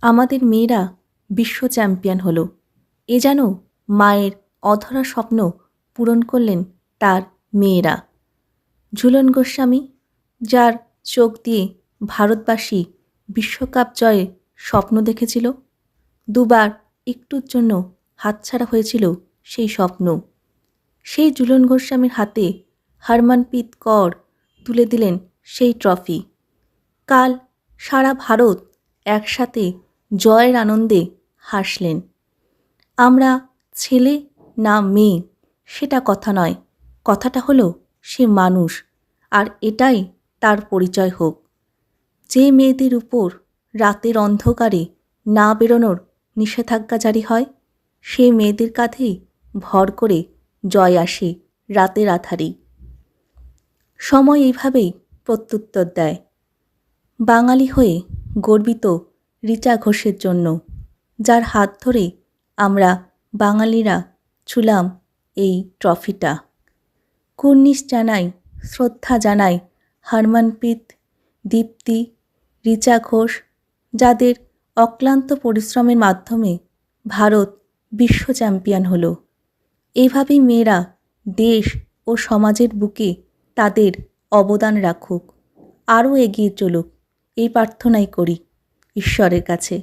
আমাদের মেয়েরা বিশ্ব চ্যাম্পিয়ন হলো। এ যেন মায়ের অধরা স্বপ্ন পূরণ করলেন তার মেয়েরা। ঝুলন গোস্বামী, যার চোখ দিয়ে ভারতবাসী বিশ্বকাপ জয়ের স্বপ্ন দেখেছিল, দুবার একটুর জন্য হাতছাড়া হয়েছিল সেই স্বপ্ন। সেই ঝুলন গোস্বামীর হাতে হরমনপ্রীত কৌর তুলে দিলেন সেই ট্রফি। কাল সারা ভারত একসাথে জয়ের আনন্দে হাসলেন। আমরা ছেলে না মেয়ে সেটা কথা নয়, কথাটা হলো সে মানুষ, আর এটাই তার পরিচয় হোক। যে মেয়েদের উপর রাতের অন্ধকারে না বেরোনোর নিষেধাজ্ঞা জারি হয়, সে মেয়েদের কাঁধেই ভর করে জয় আসে রাতের আধারেই। সময় এইভাবেই প্রত্যুত্তর দেয়। বাঙালি হয়ে গর্বিত রিচা ঘোষের জন্য, যার হাত ধরে আমরা বাঙালিরা ছুলাম এই ট্রফিটা। কুর্নিশ জানাই, শ্রদ্ধা জানাই হরমনপ্রীত, দীপ্তি, রিচা ঘোষ, যাদের অক্লান্ত পরিশ্রমের মাধ্যমে ভারত বিশ্ব চ্যাম্পিয়ন হলো। এভাবেই মেয়েরা দেশ ও সমাজের বুকে তাদের অবদান রাখুক, আরও এগিয়ে চলুক, এই প্রার্থনাই করি ঈশ্বরের কাছে।